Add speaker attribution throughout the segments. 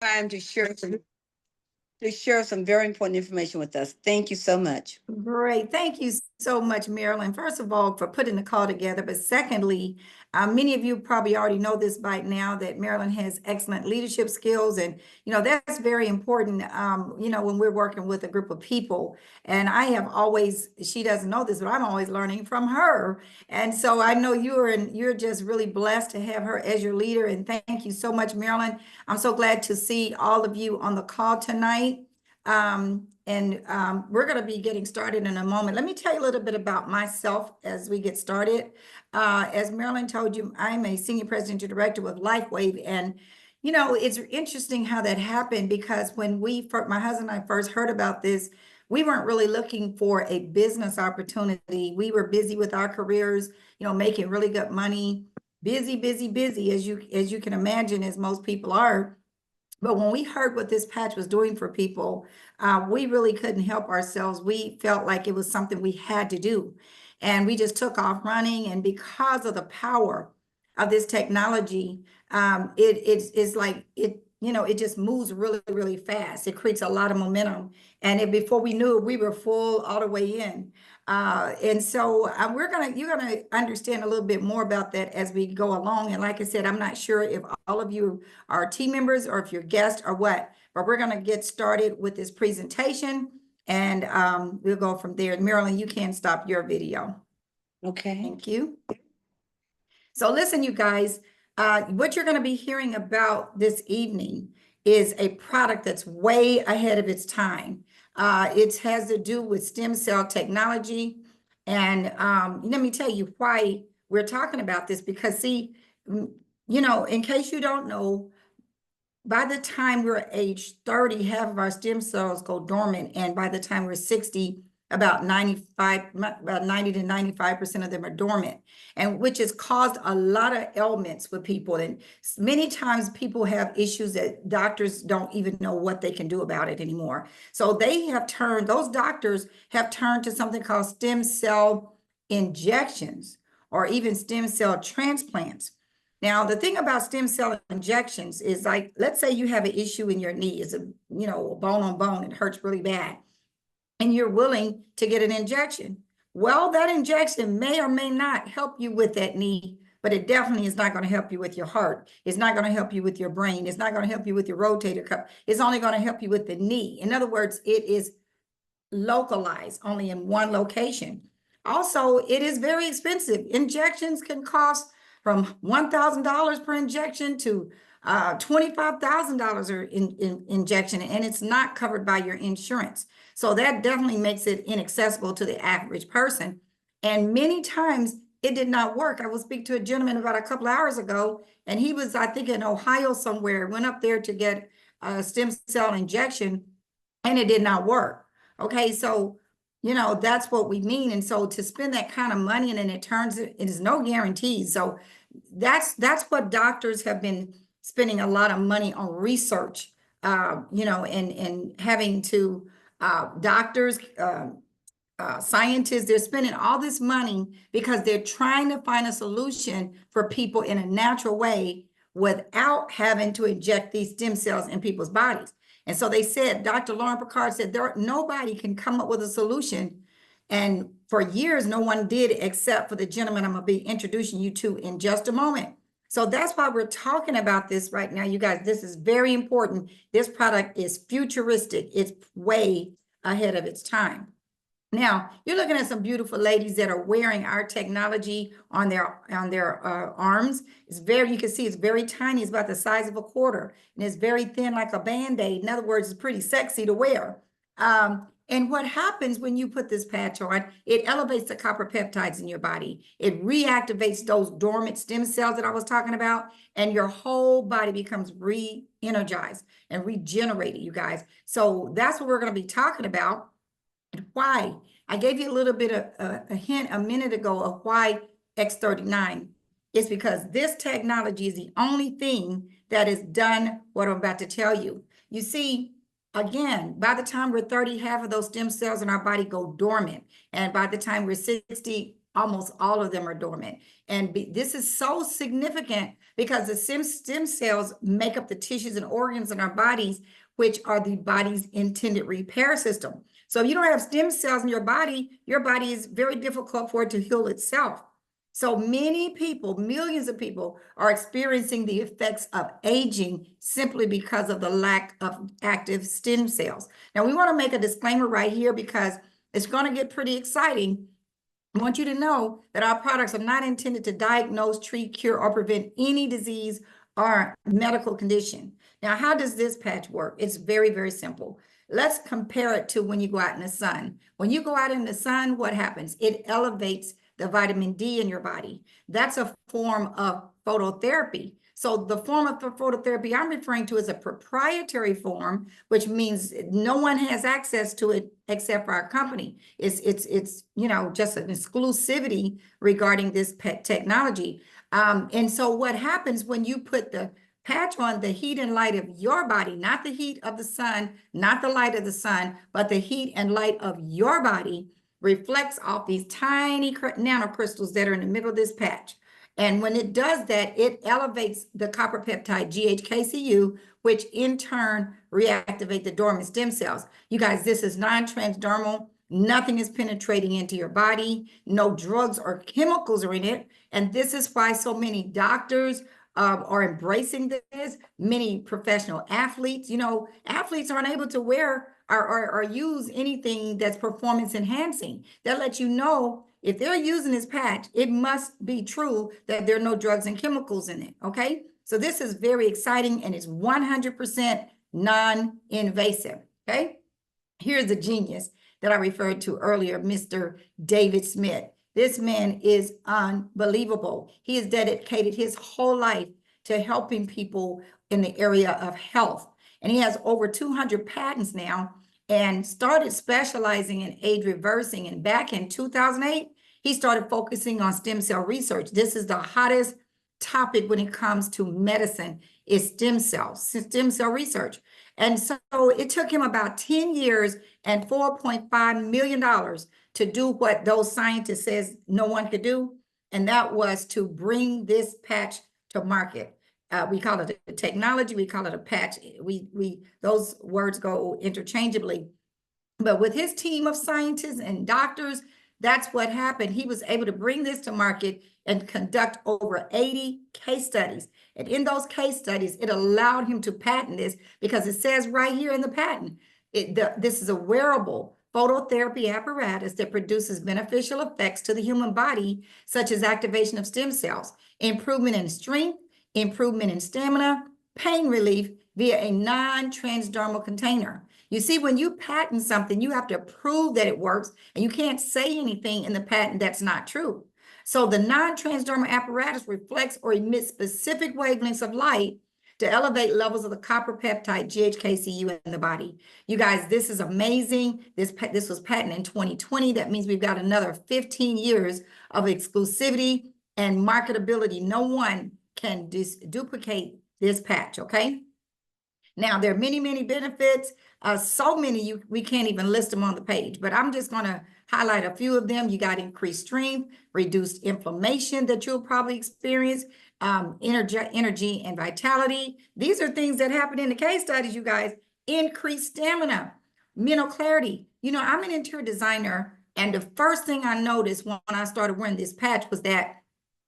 Speaker 1: time to share some very important information with us. Thank you so much.
Speaker 2: Great. Thank you so much, Marilyn. First of all, for putting the call together. But secondly, many of you probably already know this by now that Marilyn has excellent leadership skills. And, that's very important, when we're working with a group of people. And I have always, she doesn't know this, but I'm always learning from her. And so I know you're just really blessed to have her as your leader. And thank you so much, Marilyn. I'm so glad to see all of you on the call tonight. We're going to be getting started in a moment. Let me tell you a little bit about myself as we get started. As Marilyn told you, I'm a senior president and director with LifeWave. And, it's interesting how that happened because when my husband and I first heard about this, we weren't really looking for a business opportunity. We were busy with our careers, making really good money, busy, as you can imagine, as most people are. But when we heard what this patch was doing for people, we really couldn't help ourselves. We felt like it was something we had to do. And we just took off running. And because of the power of this technology, it's like it just moves really, really fast. It creates a lot of momentum. And before we knew it, we were full all the way in. And so you're gonna understand a little bit more about that as we go along. And like I said, I'm not sure if all of you are team members or if you're guests or what, but we're gonna get started with this presentation and we'll go from there. Marilyn, you can stop your video.
Speaker 1: Okay.
Speaker 2: Thank you. So listen, you guys, what you're gonna be hearing about this evening is a product that's way ahead of its time. It has to do with stem cell technology. And let me tell you why we're talking about this, because see, in case you don't know, by the time we're age 30, half of our stem cells go dormant. And by the time we're 60, about 90 to 95% of them are dormant, and which has caused a lot of ailments with people. And many times people have issues that doctors don't even know what they can do about it anymore. So those doctors have turned to something called stem cell injections or even stem cell transplants. Now, the thing about stem cell injections is, like, let's say you have an issue in your knee, it's a bone on bone, it hurts really bad, and you're willing to get an injection. Well, that injection may or may not help you with that knee, but it definitely is not going to help you with your heart. It's not going to help you with your brain. It's not going to help you with your rotator cuff. It's only going to help you with the knee. In other words, it is localized only in one location. Also, it is very expensive. Injections can cost from $1,000 per injection to $25,000 in injection, and it's not covered by your insurance. So that definitely makes it inaccessible to the average person. And many times it did not work. I was speaking to a gentleman about a couple of hours ago, and he was, I think, in Ohio somewhere, went up there to get a stem cell injection, and it did not work. Okay, so that's what we mean. And so to spend that kind of money and then it is no guarantees. So that's what doctors have been spending a lot of money on research, and having to doctors, scientists, they're spending all this money because they're trying to find a solution for people in a natural way without having to inject these stem cells in people's bodies. And so they said, Dr. Lauren Picard said, nobody can come up with a solution. And for years, no one did, except for the gentleman I'm going to be introducing you to in just a moment. So that's why we're talking about this right now, you guys. This is very important. This product is futuristic. It's way ahead of its time. Now, you're looking at some beautiful ladies that are wearing our technology on their arms. You can see it's very tiny. It's about the size of a quarter, and it's very thin, like a Band-Aid. In other words, it's pretty sexy to wear. And what happens when you put this patch on, it elevates the copper peptides in your body. It reactivates those dormant stem cells that I was talking about, and your whole body becomes re-energized and regenerated, you guys. So that's what we're going to be talking about. And why? I gave you a little bit of a hint a minute ago of why X39. It's because this technology is the only thing that has done what I'm about to tell you. You see, again, by the time we're 30, half of those stem cells in our body go dormant. And by the time we're 60, almost all of them are dormant. And this is so significant because the stem cells make up the tissues and organs in our bodies, which are the body's intended repair system. So if you don't have stem cells in your body is very difficult for it to heal itself. So many people, millions of people, are experiencing the effects of aging simply because of the lack of active stem cells. Now, we want to make a disclaimer right here because it's going to get pretty exciting. I want you to know that our products are not intended to diagnose, treat, cure, or prevent any disease or medical condition. Now, how does this patch work? It's very, very simple. Let's compare it to when you go out in the sun. When you go out in the sun, what happens? It elevates the vitamin D in your body. That's a form of phototherapy. So the form of phototherapy I'm referring to is a proprietary form, which means no one has access to it except for our company. It's just an exclusivity regarding this technology. And so what happens when you put the patch on, the heat and light of your body, not the heat of the sun, not the light of the sun, but the heat and light of your body reflects off these tiny nanocrystals that are in the middle of this patch. And when it does that, it elevates the copper peptide GHKCU, which in turn reactivate the dormant stem cells. You guys, this is non-transdermal. Nothing is penetrating into your body. No drugs or chemicals are in it. And this is why so many doctors are embracing this. Many professional athletes, athletes aren't able to wear or use anything that's performance enhancing. That lets you know if they're using this patch, it must be true that there are no drugs and chemicals in it, okay? So this is very exciting and it's 100% non-invasive, okay? Here's the genius that I referred to earlier, Mr. David Smith. This man is unbelievable. He has dedicated his whole life to helping people in the area of health. And he has over 200 patents now and started specializing in age reversing. And back in 2008, he started focusing on stem cell research. This is the hottest topic when it comes to medicine, is stem cell research. And so it took him about 10 years and $4.5 million to do what those scientists says no one could do. And that was to bring this patch to market. We call it a technology, we call it a patch. Those words go interchangeably. But with his team of scientists and doctors, that's what happened. He was able to bring this to market and conduct over 80 case studies. And in those case studies, it allowed him to patent this because it says right here in the patent, this is a wearable phototherapy apparatus that produces beneficial effects to the human body, such as activation of stem cells, improvement in strength, improvement in stamina, pain relief via a non-transdermal container. You see, when you patent something, you have to prove that it works, and you can't say anything in the patent that's not true. So the non-transdermal apparatus reflects or emits specific wavelengths of light to elevate levels of the copper peptide GHKCU in the body. You guys, this is amazing. This was patented in 2020. That means we've got another 15 years of exclusivity and marketability. No one can duplicate this patch, okay? Now, there are many, many benefits, so many we can't even list them on the page, but I'm just going to highlight a few of them. You got increased strength, reduced inflammation that you'll probably experience, energy and vitality. These are things that happen in the case studies, you guys. Increased stamina, mental clarity. I'm an interior designer, and the first thing I noticed when I started wearing this patch was that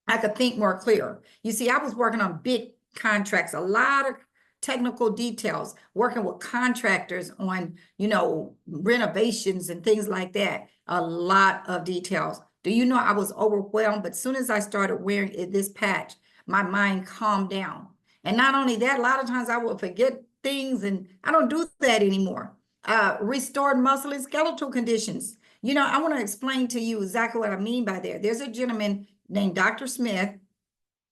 Speaker 2: I could think more clear. You see, I was working on big contracts, a lot of technical details, working with contractors on, renovations and things like that. A lot of details. Do you know I was overwhelmed? But as soon as I started wearing this patch, my mind calmed down. And not only that, a lot of times I will forget things, and I don't do that anymore. Restored muscle and skeletal conditions. I want to explain to you exactly what I mean by that. There's a gentleman named Dr. Smith,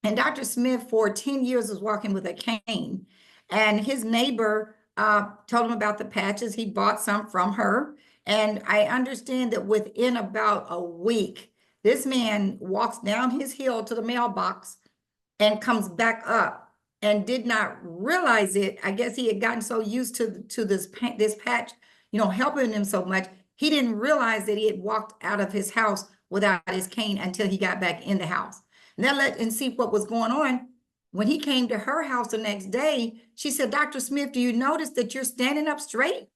Speaker 2: and Dr. Smith for 10 years was walking with a cane, and his neighbor told him about the patches. He bought some from her, and I understand that within about a week, this man walks down his hill to the mailbox and comes back up and did not realize it. I guess he had gotten so used to this patch, helping him so much, he didn't realize that he had walked out of his house without his cane until he got back in the house. And then let and see what was going on. When he came to her house the next day, she said, Dr. Smith, do you notice that you're standing up straight?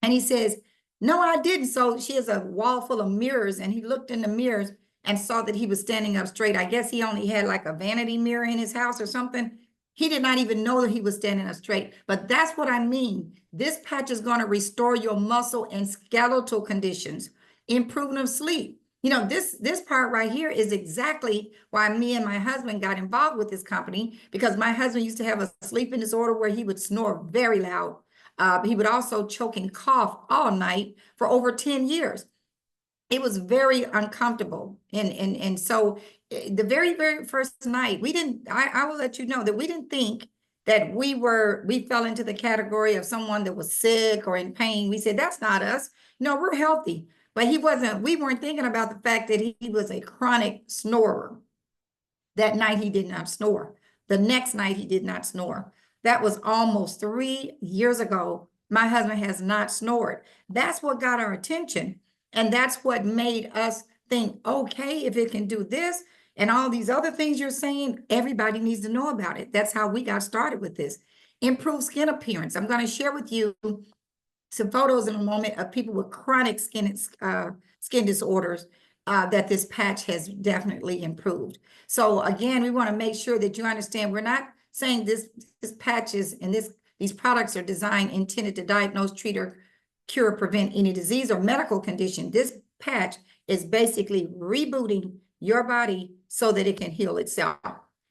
Speaker 2: And he says, no, I didn't. So she has a wall full of mirrors, and he looked in the mirrors and saw that he was standing up straight. I guess he only had like a vanity mirror in his house or something. He did not even know that he was standing up straight. But that's what I mean. This patch is going to restore your muscle and skeletal conditions, improvement of sleep. You know, this part right here is exactly why me and my husband got involved with this company, because my husband used to have a sleeping disorder where he would snore very loud. He would also choke and cough all night for over 10 years. It was very uncomfortable. And so the very first night, I will let you know that we didn't think that we fell into the category of someone that was sick or in pain. We said, that's not us. No, we're healthy. But we weren't thinking about the fact that he was a chronic snorer. That night he did not snore. The next night he did not snore. That was almost 3 years ago. My husband has not snored. That's what got our attention. And that's what made us think, okay, if it can do this and all these other things you're saying, everybody needs to know about it. That's how we got started with this. Improved skin appearance. I'm going to share with you some photos in a moment of people with chronic skin disorders that this patch has definitely improved. So again, we want to make sure that you understand we're not saying this patches and these products are designed intended to diagnose, treat, or cure, prevent any disease or medical condition. This patch is basically rebooting your body so that it can heal itself.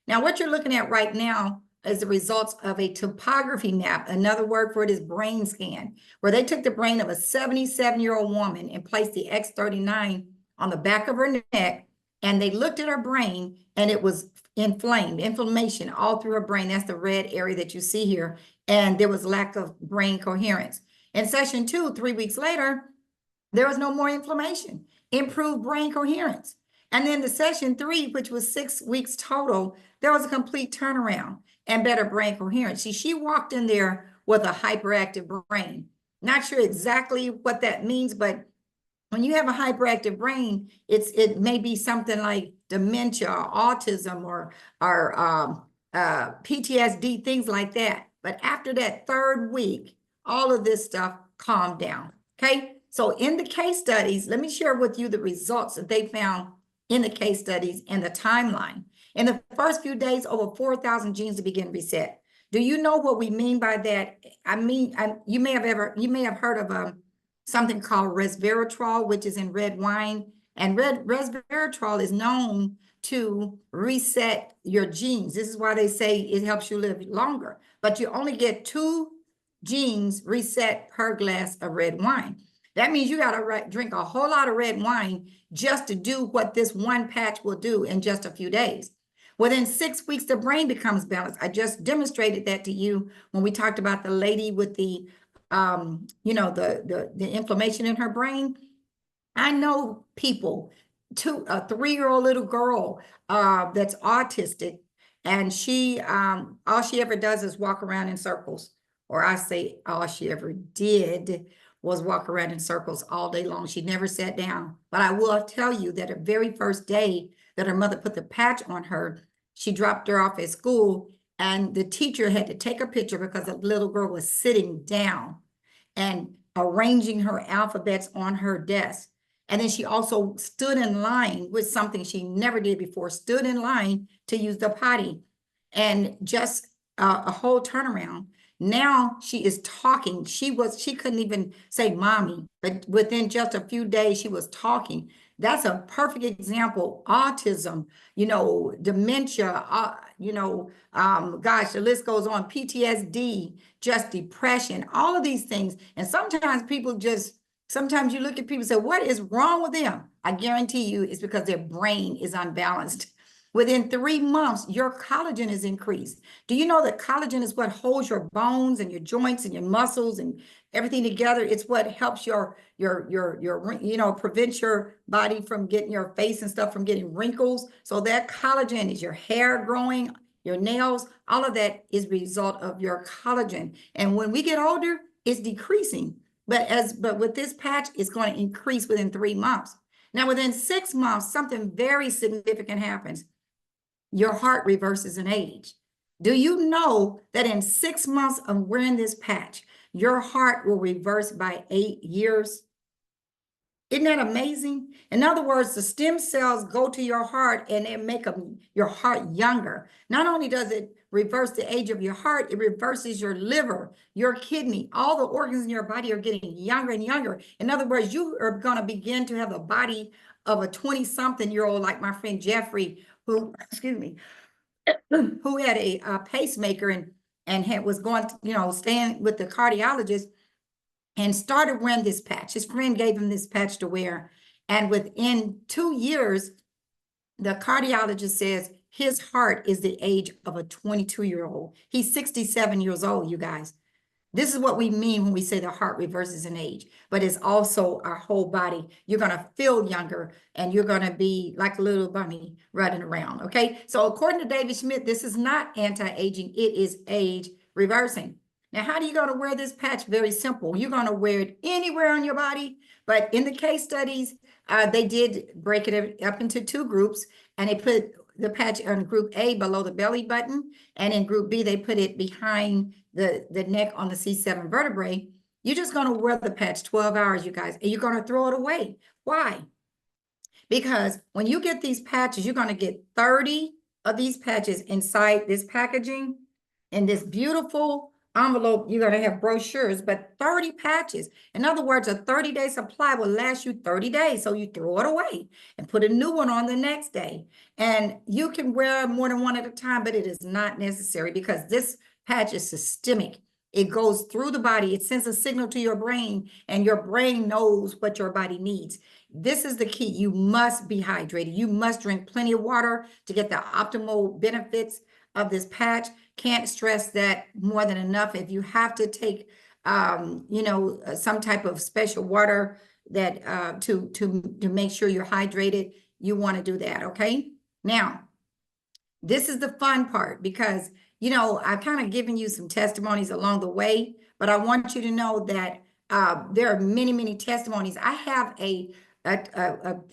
Speaker 2: Now, what you're looking at right now is the results of a topography map. Another word for it is brain scan, where they took the brain of a 77-year-old woman and placed the X39 on the back of her neck, and they looked at her brain, and it was inflammation all through her brain. That's the red area that you see here. And there was lack of brain coherence. In session 2, 3 weeks later, there was no more inflammation, improved brain coherence. And then the session 3, which was 6 weeks total, there was a complete turnaround and better brain coherence. See, she walked in there with a hyperactive brain. Not sure exactly what that means, but when you have a hyperactive brain, it may be something like dementia or autism or PTSD, things like that. But after that 3rd week, all of this stuff calmed down. Okay. So in the case studies, let me share with you the results that they found in the case studies and the timeline. In the first few days, over 4,000 genes to begin reset. Do you know what we mean by that? I mean, you may have heard of something called resveratrol, which is in red wine. And resveratrol is known to reset your genes. This is why they say it helps you live longer. But you only get 2 genes reset per glass of red wine. That means you got to drink a whole lot of red wine just to do what this one patch will do in just a few days. Within 6 weeks, the brain becomes balanced. I just demonstrated that to you when we talked about the lady with the inflammation in her brain. I know people, a 3-year-old little girl that's autistic, and she all she ever does is walk around in circles. Or I say all she ever did was walk around in circles all day long. She never sat down. But I will tell you that the very first day that her mother put the patch on her, she dropped her off at school, and the teacher had to take a picture because the little girl was sitting down and arranging her alphabets on her desk. And then she also stood in line with something she never did before, stood in line to use the potty, and just a whole turnaround. Now she is talking. She couldn't even say mommy, but within just a few days, she was talking. That's a perfect example. Autism, dementia, gosh, the list goes on. PTSD, just depression, all of these things. And sometimes you look at people and say, what is wrong with them? I guarantee you it's because their brain is unbalanced. Within 3 months, your collagen is increased. Do you know that collagen is what holds your bones and your joints and your muscles and everything together? It's what helps prevent your body from getting your face and stuff from getting wrinkles. So that collagen is your hair growing, your nails, all of that is a result of your collagen. And when we get older, it's decreasing. But with this patch, it's going to increase within 3 months. Now, within 6 months, something very significant happens. Your heart reverses in age. Do you know that in 6 months of wearing this patch, your heart will reverse by 8 years? Isn't that amazing? In other words, the stem cells go to your heart and it make your heart younger. Not only does it reverse the age of your heart, it reverses your liver, your kidney, all the organs in your body are getting younger and younger. In other words, you are going to begin to have the body of a 20-something-year-old, like my friend Jeffrey, who, excuse me, who had a pacemaker and was going to, staying with the cardiologist, and started wearing this patch. His friend gave him this patch to wear. And within 2 years, the cardiologist says his heart is the age of a 22-year-old. He's 67 years old, you guys. This is what we mean when we say the heart reverses in age, but it's also our whole body. You're going to feel younger and you're going to be like a little bunny running around, okay? So according to David Schmidt, this is not anti-aging, it is age reversing. Now, how do you going to wear this patch? Very simple. You're going to wear it anywhere on your body, but in the case studies, they did break it up into 2 groups, and they put the patch on group A below the belly button, and in group B, they put it behind the neck on the C7 vertebrae. You're just going to wear the patch 12 hours, you guys, and you're going to throw it away. Why? Because when you get these patches, you're going to get 30 of these patches inside this packaging in this beautiful envelope. You're going to have brochures, but 30 patches. In other words, a 30-day supply will last you 30 days. So you throw it away and put a new one on the next day. And you can wear more than one at a time, but it is not necessary because this patch is systemic. It goes through the body. It sends a signal to your brain, and your brain knows what your body needs. This is the key. You must be hydrated. You must drink plenty of water to get the optimal benefits of this patch. Can't stress that more than enough. If you have to take, some type of special water that to make sure you're hydrated, you want to do that. Okay. Now, this is the fun part because, I've kind of given you some testimonies along the way, but I want you to know that there are many, many testimonies. I have a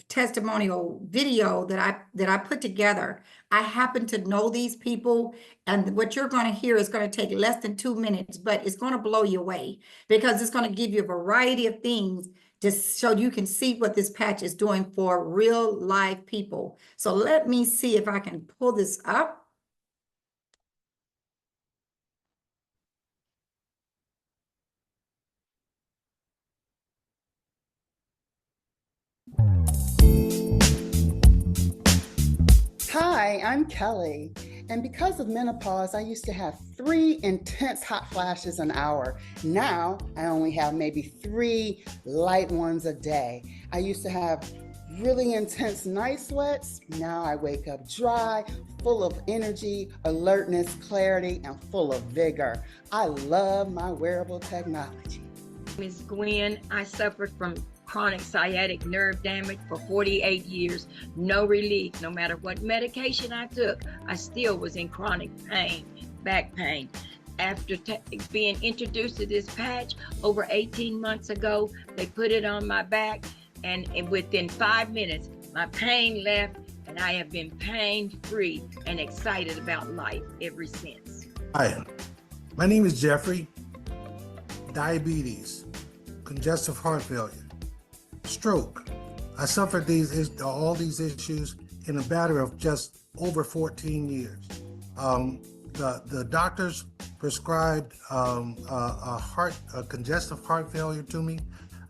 Speaker 2: testimonial video that I put together. I happen to know these people, and what you're going to hear is going to take less than 2 minutes, but it's going to blow you away because it's going to give you a variety of things just so you can see what this patch is doing for real live people. So let me see if I can pull this up.
Speaker 3: Hi, I'm Kelly, and because of menopause, I used to have 3 intense hot flashes an hour. Now, I only have maybe 3 light ones a day. I used to have really intense night sweats. Now I wake up dry, full of energy, alertness, clarity, and full of vigor. I love my wearable technology.
Speaker 4: Ms. Gwen, I suffered from chronic sciatic nerve damage for 48 years, no relief. No matter what medication I took, I still was in chronic pain, back pain. After being introduced to this patch over 18 months ago, they put it on my back, and within 5 minutes, my pain left, and I have been pain-free and excited about life ever since.
Speaker 5: Hi, my name is Jeffrey. Diabetes, congestive heart failure, stroke. I suffered all these issues in a matter of just over 14 years. The doctors prescribed a congestive heart failure to me,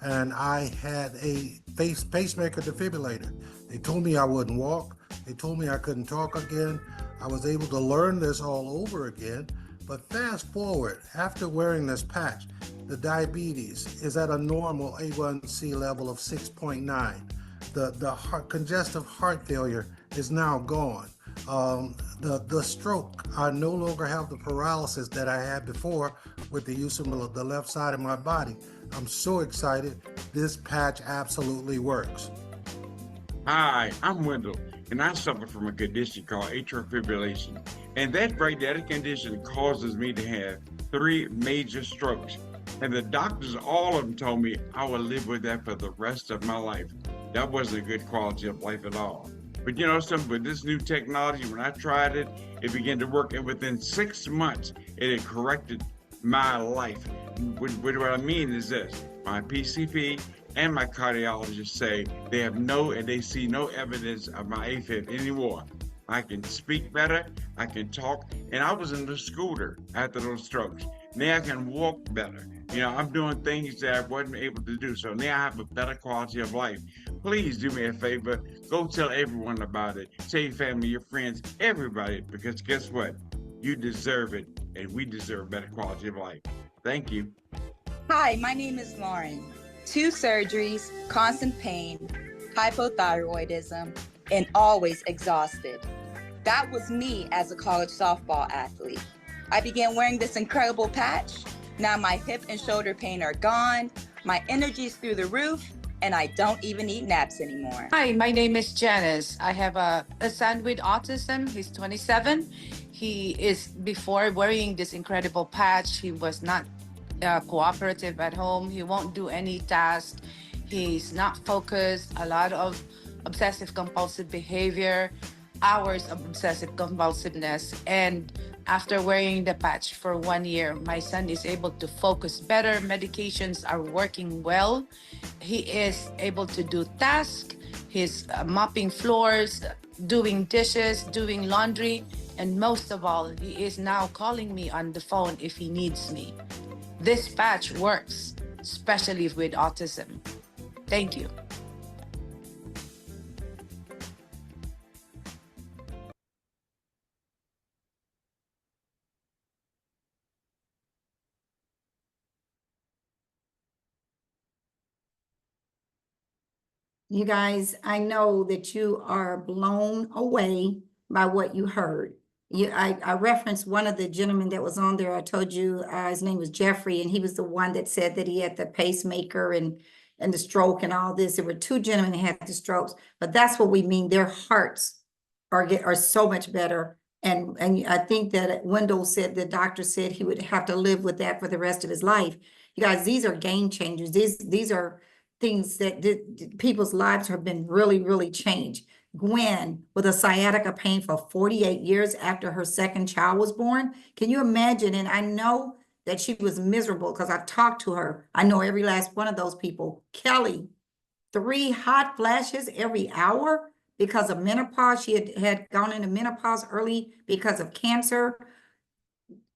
Speaker 5: and I had a pacemaker defibrillator. They told me I wouldn't walk. They told me I couldn't talk again. I was able to learn this all over again. But fast forward, after wearing this patch, the diabetes is at a normal A1C level of 6.9. The congestive heart failure is now gone. The stroke, I no longer have the paralysis that I had before with the use of the left side of my body. I'm so excited. This patch absolutely works.
Speaker 6: Hi, I'm Wendell, and I suffer from a condition called atrial fibrillation. And that condition causes me to have 3 major strokes. And the doctors, all of them told me I would live with that for the rest of my life. That wasn't a good quality of life at all. But you know something, with this new technology, when I tried it, it began to work. And within 6 months, it had corrected my life. What I mean is this: my PCP and my cardiologist say they see no evidence of my AFib anymore. I can speak better, I can talk, and I was in the scooter after those strokes. Now I can walk better. You know, I'm doing things that I wasn't able to do. So now I have a better quality of life. Please do me a favor. Go tell everyone about it. Tell your family, your friends, everybody, because guess what? You deserve it, and we deserve better quality of life. Thank you.
Speaker 7: Hi, my name is Lauren. 2 surgeries, constant pain, hypothyroidism, and always exhausted. That was me as a college softball athlete. I began wearing this incredible patch. Now my hip and shoulder pain are gone, my energy is through the roof, and I don't even need naps anymore.
Speaker 8: Hi, my name is Janice. I have a son with autism. He's 27. He is, before wearing this incredible patch, he was not cooperative at home. He won't do any task. He's not focused, a lot of obsessive compulsive behavior, hours of obsessive compulsiveness. And after wearing the patch for 1 year, my son is able to focus better. Medications are working well. He is able to do tasks. He's mopping floors, doing dishes, doing laundry, and most of all, he is now calling me on the phone if he needs me. This patch works, especially with autism. Thank you.
Speaker 2: You guys, I know that you are blown away by what you heard. I referenced one of the gentlemen that was on there. I told you his name was Jeffrey, and he was the one that said that he had the pacemaker and the stroke and all this. There were 2 gentlemen that had the strokes, but that's what we mean. Their hearts are so much better. And I think that Wendell said, the doctor said he would have to live with that for the rest of his life. You guys, these are game changers. These are things that people's lives have been really, really changed. Gwen with a sciatica pain for 48 years after her second child was born. Can you imagine? And I know that she was miserable because I've talked to her. I know every last one of those people. Kelly, 3 hot flashes every hour because of menopause. She had gone into menopause early because of cancer.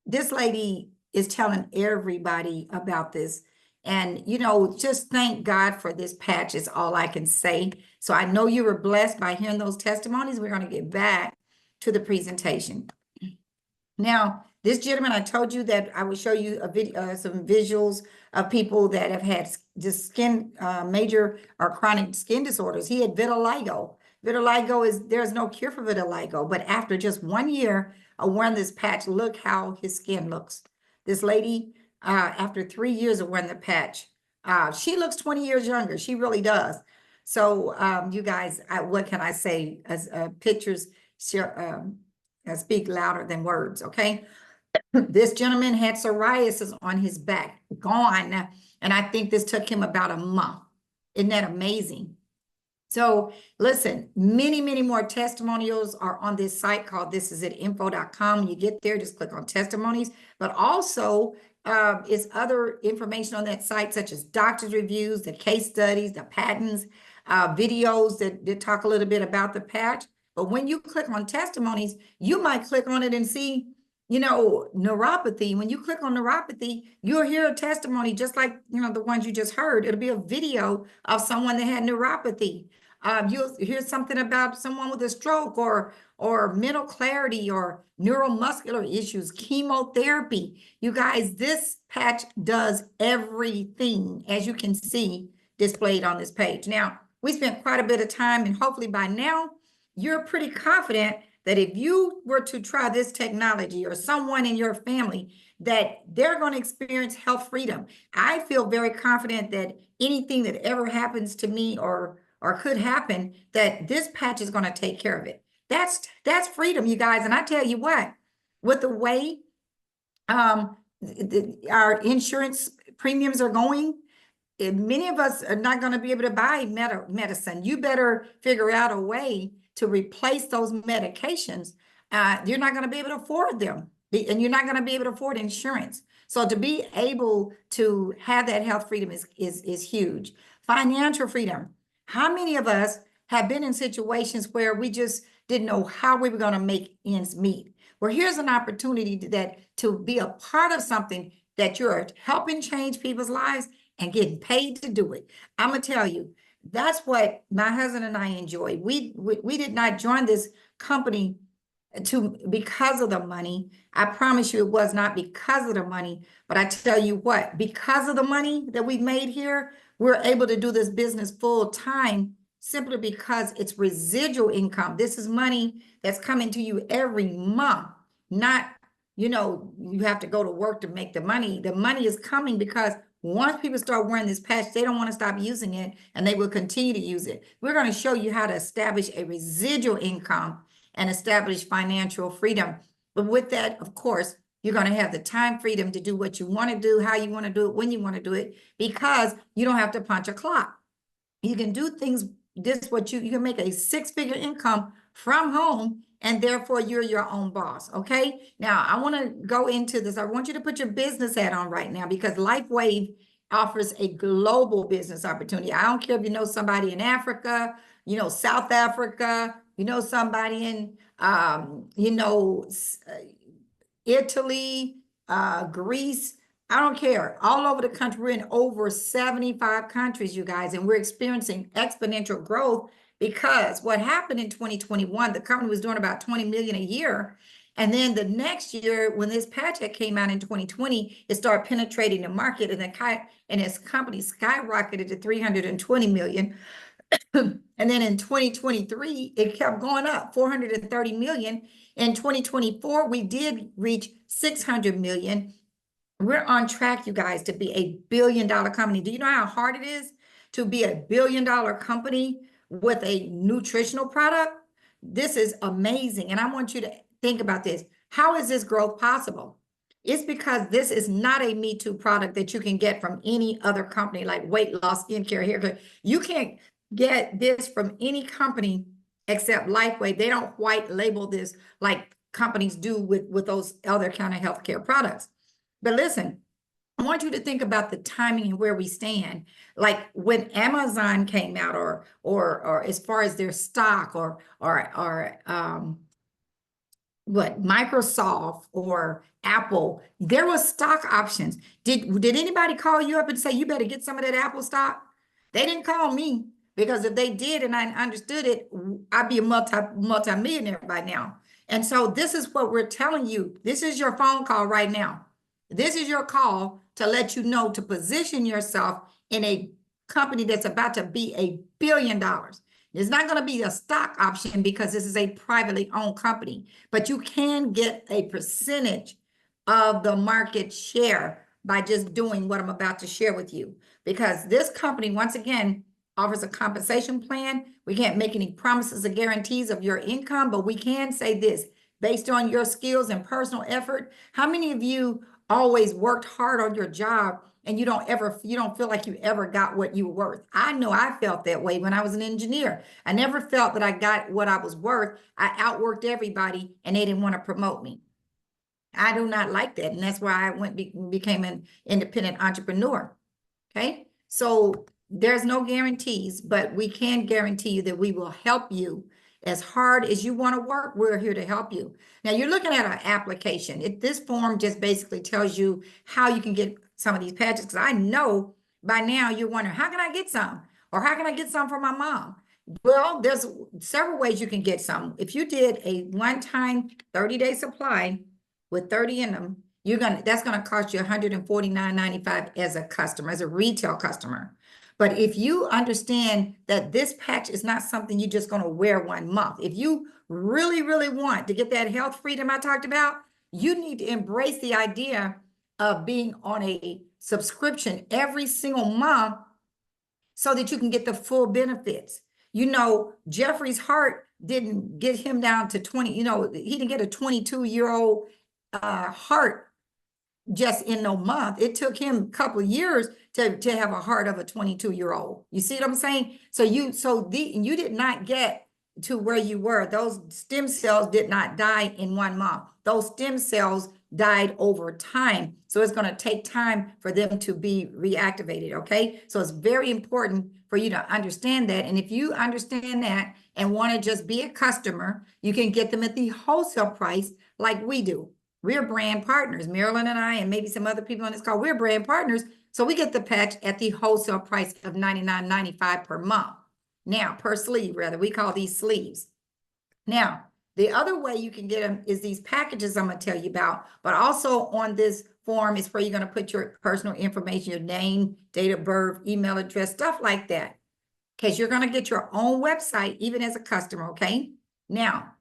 Speaker 2: This lady is telling everybody about this. And, you know, just thank God for this patch is all I can say. So I know you were blessed by hearing those testimonies. We're going to get back to the presentation. Now, this gentleman, I told you that I would show you a video, some visuals of people that have had just major or chronic skin disorders. He had vitiligo. Vitiligo there's no cure for vitiligo, but after just 1 year of wearing this patch, look how his skin looks. This lady, after 3 years of wearing the patch, she looks 20 years younger. She really does. So you guys, what can I say? As pictures speak louder than words, okay? This gentleman had psoriasis on his back, gone. And I think this took him about a month. Isn't that amazing? So listen, many, many more testimonials are on this site called thisisit.info.com. When you get there, just click on testimonies, but also is other information on that site, such as doctor's reviews, the case studies, the patents, videos that talk a little bit about the patch. But when you click on testimonies, you might click on it and see, you know, neuropathy. When you click on neuropathy, you'll hear a testimony just like, you know, the ones you just heard. It'll be a video of someone that had neuropathy. You'll hear something about someone with a stroke or mental clarity or neuromuscular issues, chemotherapy. You guys, this patch does everything, as you can see displayed on this page. Now, we spent quite a bit of time, and hopefully by now, you're pretty confident that if you were to try this technology or someone in your family, that they're going to experience health freedom. I feel very confident that anything that ever happens to me or could happen, that this patch is going to take care of it. That's freedom, you guys. And I tell you what, with the way our insurance premiums are going, many of us are not going to be able to buy medicine. You better figure out a way to replace those medications. You're not going to be able to afford them, and you're not going to be able to afford insurance. So to be able to have that health freedom is huge. Financial freedom. How many of us have been in situations where we just didn't know how we were going to make ends meet? Well, here's an opportunity to be a part of something that you're helping change people's lives and getting paid to do it. I'm gonna tell you, that's what my husband and I enjoy. We did not join this company because of the money. I promise you it was not because of the money, but I tell you what, because of the money that we've made here, we're able to do this business full time simply because it's residual income. This is money that's coming to you every month, not, you have to go to work to make the money. The money is coming because once people start wearing this patch, they don't want to stop using it, and they will continue to use it. We're going to show you how to establish a residual income and establish financial freedom. But with that, of course, you're going to have the time freedom to do what you want to do, how you want to do it, when you want to do it, because you don't have to punch a clock. You can do things, you can make a six-figure income from home, and therefore you're your own boss, okay? Now, I want to go into this. I want you to put your business hat on right now, because LifeWave offers a global business opportunity. I don't care if you know somebody in Africa, South Africa, somebody in, Italy, Greece. I don't care. All over the country. We're in over 75 countries, you guys, and we're experiencing exponential growth because what happened in 2021, the company was doing about 20 million a year. And then the next year, when this patch came out in 2020, it started penetrating the market, and its company skyrocketed to 320 million. And then in 2023, it kept going up, 430 million. In 2024, we did reach 600 million. We're on track, you guys, to be a billion-dollar company. Do you know how hard it is to be a billion-dollar company with a nutritional product? This is amazing. And I want you to think about this. How is this growth possible? It's because this is not a Me Too product that you can get from any other company like weight loss, skincare, hair care. You can't get this from any company except LifeWave. They don't white label this like companies do with those other kind of healthcare products. But listen, I want you to think about the timing and where we stand. Like when Amazon came out, or as far as their stock, or Microsoft or Apple, there was stock options. Did anybody call you up and say you better get some of that Apple stock? They didn't call me, because if they did and I understood it, I'd be a multi-millionaire by now. And so this is what we're telling you. This is your phone call right now. This is your call to let you know to position yourself in a company that's about to be $1 billion. It's not going to be a stock option because this is a privately owned company, but you can get a percentage of the market share by just doing what I'm about to share with you. Because this company, once again, offers a compensation plan. We can't make any promises or guarantees of your income, but we can say this: based on your skills and personal effort, how many of you always worked hard on your job and you don't feel like you ever got what you were worth? I know I felt that way when I was an engineer. I never felt that I got what I was worth. I outworked everybody and they didn't want to promote me. I do not like that. And that's why I became an independent entrepreneur. Okay. So there's no guarantees, but we can guarantee you that we will help you. As hard as you want to work, we're here to help you. Now you're looking at our application. This form just basically tells you how you can get some of these patches, because I know by now you're wondering, how can I get some? Or how can I get some for my mom? Well, there's several ways you can get some. If you did a one-time 30-day supply with 30 in them, that's gonna cost you $149.95 as a customer, as a retail customer. But if you understand that this patch is not something you're just going to wear 1 month, if you really, really want to get that health freedom I talked about, you need to embrace the idea of being on a subscription every single month so that you can get the full benefits. Jeffrey's heart didn't get him down to 20, he didn't get a 22-year-old heart just in no month. It took him a couple of years to have a heart of a 22-year-old. You see what I'm saying? So you did not get to where you were. Those stem cells did not die in 1 month. Those stem cells died over time. So it's going to take time for them to be reactivated, okay? So it's very important for you to understand that. And if you understand that and want to just be a customer, you can get them at the wholesale price like we do. We're brand partners. Marilyn and I, and maybe some other people on this call, we're brand partners. So we get the patch at the wholesale price of $99.95 per month. Now, per sleeve, rather, we call these sleeves. Now, the other way you can get them is these packages I'm going to tell you about, but also on this form is where you're going to put your personal information, your name, date of birth, email address, stuff like that. Because you're going to get your own website, even as a customer, okay? Now,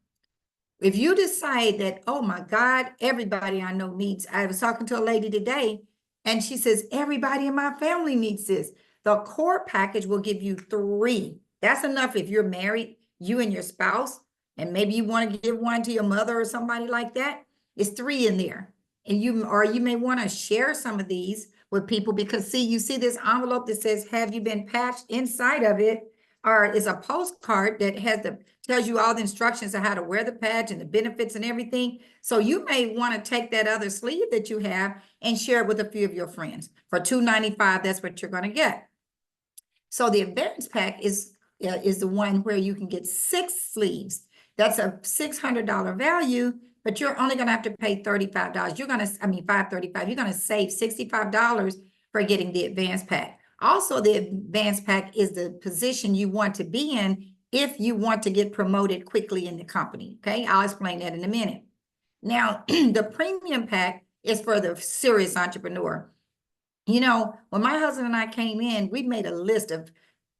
Speaker 2: if you decide that, oh my God, everybody I know needs, I was talking to a lady today, and she says, everybody in my family needs this. The core package will give you 3. That's enough if you're married, you and your spouse, and maybe you want to give one to your mother or somebody like that. It's 3 in there. And you may want to share some of these with people because you see this envelope that says, have you been patched? Inside of it is a postcard that tells you all the instructions on how to wear the patch and the benefits and everything. So you may want to take that other sleeve that you have and share it with a few of your friends. For $2.95, that's what you're going to get. So the advanced pack is the one where you can get 6 sleeves. That's a $600 value, but you're only going to have to pay $35. $535. You're going to save $65 for getting the advanced pack. Also, the advanced pack is the position you want to be in if you want to get promoted quickly in the company. Okay, I'll explain that in a minute. Now, the premium pack is for the serious entrepreneur. You know, when my husband and I came in, we made a list of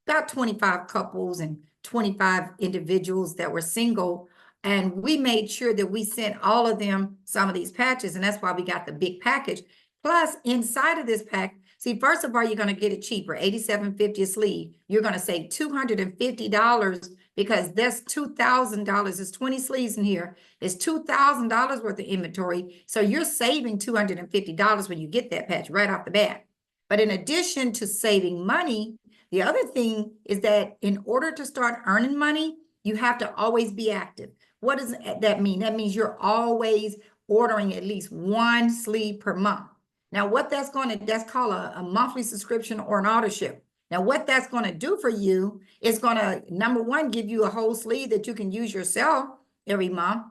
Speaker 2: about 25 couples and 25 individuals that were single. And we made sure that we sent all of them some of these patches. And that's why we got the big package. Plus, inside of this pack, see, first of all, you're going to get it cheaper, $87.50 a sleeve. You're going to save $250 because that's $2,000. There's 20 sleeves in here. It's $2,000 worth of inventory. So you're saving $250 when you get that patch right off the bat. But in addition to saving money, the other thing is that in order to start earning money, you have to always be active. What does that mean? That means you're always ordering at least 1 sleeve per month. Now, what that's called a monthly subscription or an auto ship. Now, what that's going to do for you is going to, number one, give you a whole sleeve that you can use yourself every month.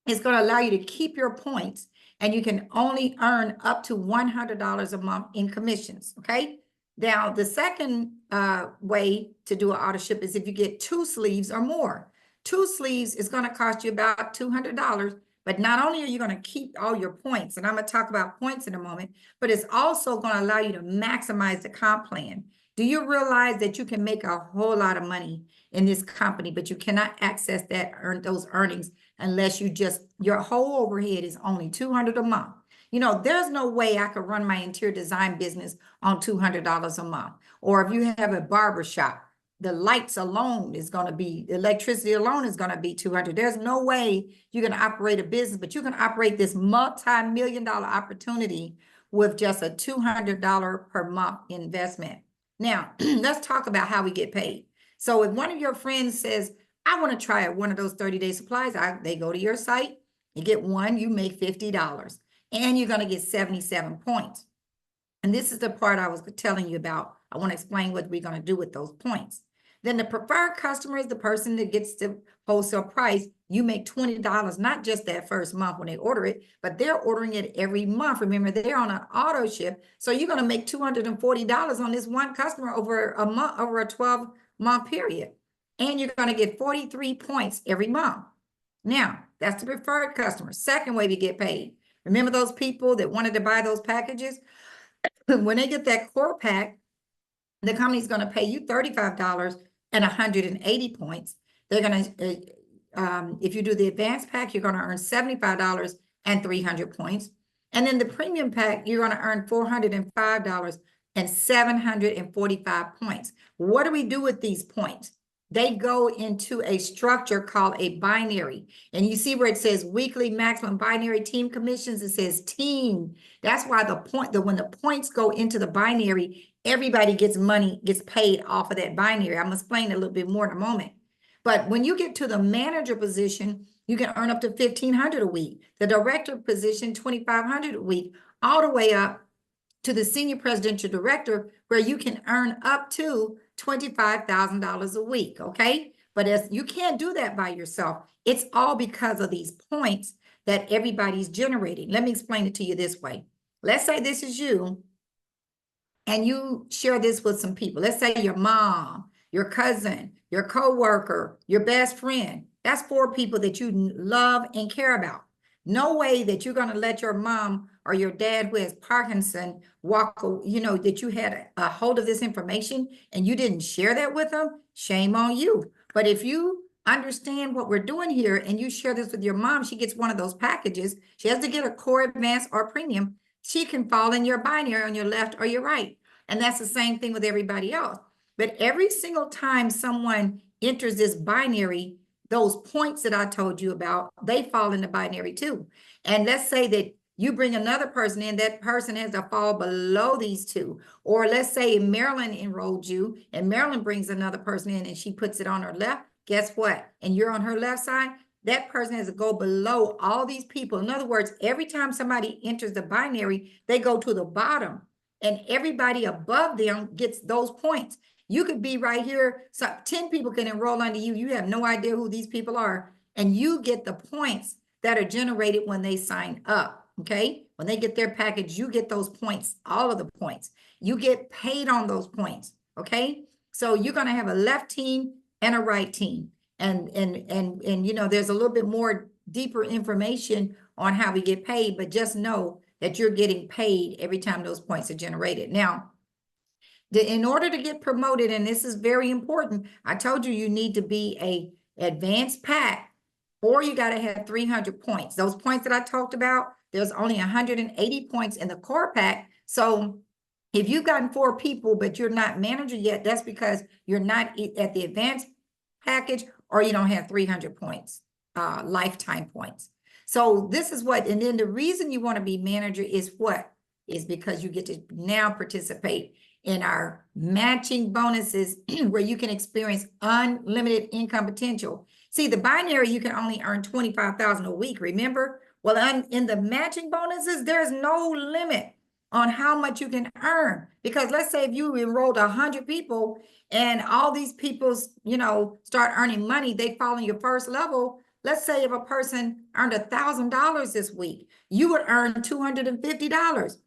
Speaker 2: It's going to allow you to keep your points, and you can only earn up to $100 a month in commissions, okay? Now, the second way to do an auto ship is if you get 2 sleeves or more. 2 sleeves is going to cost you about $200. But not only are you going to keep all your points, and I'm going to talk about points in a moment, but it's also going to allow you to maximize the comp plan. Do you realize that you can make a whole lot of money in this company, but you cannot access those earnings unless your whole overhead is only $200 a month? You know, there's no way I could run my interior design business on $200 a month. Or if you have a barber shop, the lights alone is going to be, electricity alone is going to be $200. There's no way you're going to operate a business, but you can operate this multi-million-dollar opportunity with just a $200 per month investment. Now, let's talk about how we get paid. So if one of your friends says, I want to try one of those 30-day supplies, they go to your site, you get one, you make $50, and you're going to get 77 points. And this is the part I was telling you about. I want to explain what we're going to do with those points. Then the preferred customer is the person that gets the wholesale price. You make $20, not just that first month when they order it, but they're ordering it every month. Remember, they're on an auto ship. So you're going to make $240 on this one customer over a month, over a 12-month period. And you're going to get 43 points every month. Now, that's the preferred customer. Second way we get paid. Remember those people that wanted to buy those packages? When they get that core pack, the company's going to pay you $35 and 180 points. They're going to, if you do the advanced pack, you're going to earn $75 and 300 points. And then the premium pack, you're going to earn $405 and 745 points. What do we do with these points? they go into a structure called a binary. And you see where it says weekly maximum binary team commissions, it says team. That's why when the points go into the binary, everybody gets money, gets paid off of that binary. I'm gonna explain a little bit more in a moment. But when you get to the manager position, you can earn up to $1,500 a week. The director position, $2,500 a week, all the way up to the senior presidential director, where you can earn up to $25,000 a week, okay? But as you can't do that by yourself, it's all because of these points that everybody's generating. Let me explain it to you this way. Let's say this is you, and you share this with some people. Let's say your mom, your cousin, your coworker, your best friend. That's 4 people that you love and care about. No way that you're going to let your mom or your dad who has Parkinson walk, that you had a hold of this information and you didn't share that with them. Shame on you. But if you understand what we're doing here and you share this with your mom, she gets one of those packages. She has to get a core, advanced, or premium. She can fall in your binary on your left or your right. And that's the same thing with everybody else. But every single time someone enters this binary, those points that I told you about, they fall in the binary too. And let's say that you bring another person in, that person has to fall below these 2. Or let's say Marilyn enrolled you and Marilyn brings another person in and she puts it on her left. Guess what? And you're on her left side. That person has to go below all these people. In other words, every time somebody enters the binary, they go to the bottom and everybody above them gets those points. You could be right here. So 10 people can enroll under you. You have no idea who these people are. And you get the points that are generated when they sign up. Okay. When they get their package, you get those points, all of the points. You get paid on those points. Okay. So you're going to have a left team and a right team. And there's a little bit more deeper information on how we get paid, but just know that you're getting paid every time those points are generated. Now, in order to get promoted, and this is very important, I told you need to be a advanced pack, or you got to have 300 points. Those points that I talked about, there's only 180 points in the core pack. So if you've gotten 4 people, but you're not manager yet, that's because you're not at the advanced package, or you don't have 300 points, lifetime points. So this is what, and then the reason you want to be manager is what? Is because you get to now participate in our matching bonuses where you can experience unlimited income potential. See, the binary, you can only earn $25,000 a week, remember? Well, in the matching bonuses, there's no limit on how much you can earn. Because let's say if you enrolled 100 people and all these people, start earning money, they fall in your first level. Let's say if a person earned $1,000 this week, you would earn $250.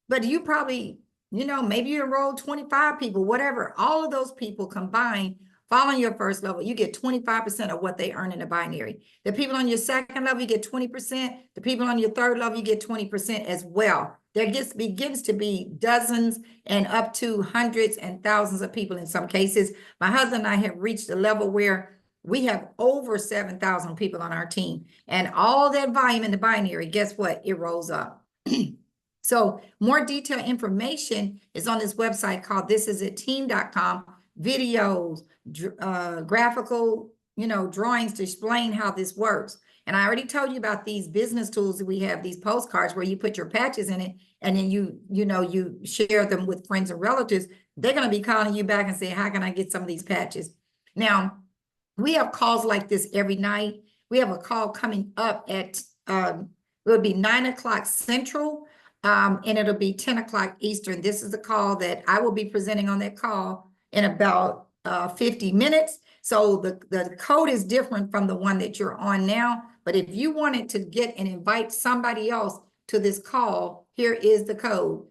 Speaker 2: But you probably, maybe you enrolled 25 people, whatever. All of those people combined following your first level, you get 25% of what they earn in the binary. The people on your second level, you get 20%. The people on your third level, you get 20% as well. There begins to be dozens and up to hundreds and thousands of people in some cases. My husband and I have reached a level where we have over 7,000 people on our team. And all that volume in the binary, guess what? It rolls up. So more detailed information is on this website called thisisateam.com. Videos, graphical, drawings to explain how this works. And I already told you about these business tools that we have, these postcards where you put your patches in it, and then you share them with friends and relatives. They're going to be calling you back and say, how can I get some of these patches? Now, we have calls like this every night. We have a call coming up at, it would be 9 o'clock Central, and it'll be 10 o'clock Eastern. This is the call that I will be presenting on that call in about 50 minutes. So the code is different from the one that you're on now. But if you wanted to get and invite somebody else to this call, here is the code.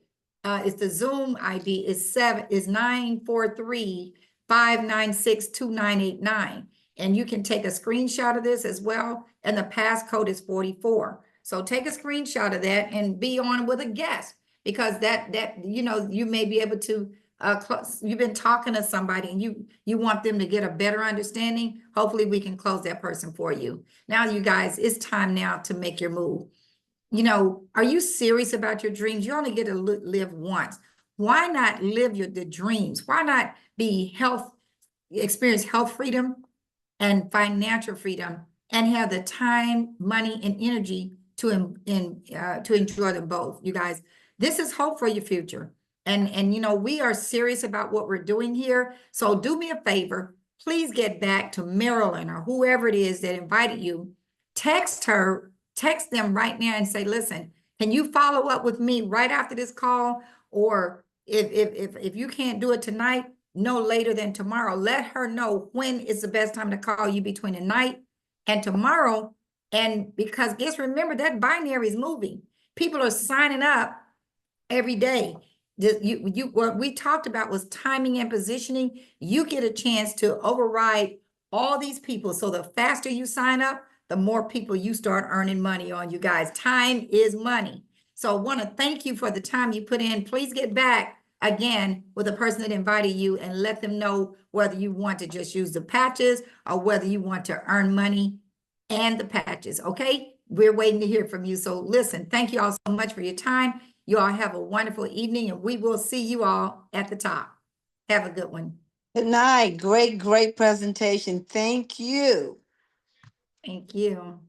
Speaker 2: It's the Zoom ID is 943-596-2989. And you can take a screenshot of this as well. And the passcode is 44. So take a screenshot of that and be on with a guest, because you may be able to, you've been talking to somebody and you want them to get a better understanding. Hopefully we can close that person for you. Now, you guys, it's time now to make your move. Are you serious about your dreams? You only get to live once. Why not live the dreams? Why not be experience health freedom and financial freedom and have the time, money, and energy to enjoy them both. You guys, this is hope for your future. And you know, we are serious about what we're doing here. So do me a favor, please get back to Marilyn or whoever it is that invited you. Text them right now and say, listen, can you follow up with me right after this call? Or if you can't do it tonight, no later than tomorrow. Let her know when is the best time to call you between the night and tomorrow. And because just remember that binary is moving. People are signing up every day. What we talked about was timing and positioning. You get a chance to override all these people. So the faster you sign up, the more people you start earning money on, you guys. Time is money. So I want to thank you for the time you put in. Please get back again with the person that invited you and let them know whether you want to just use the patches or whether you want to earn money and the patches. Okay, we're waiting to hear from you. So listen, thank you all so much for your time. You all have a wonderful evening, and we will see you all at the top. Have a good one.
Speaker 1: Good night. Great, great presentation. Thank you.
Speaker 2: Thank you.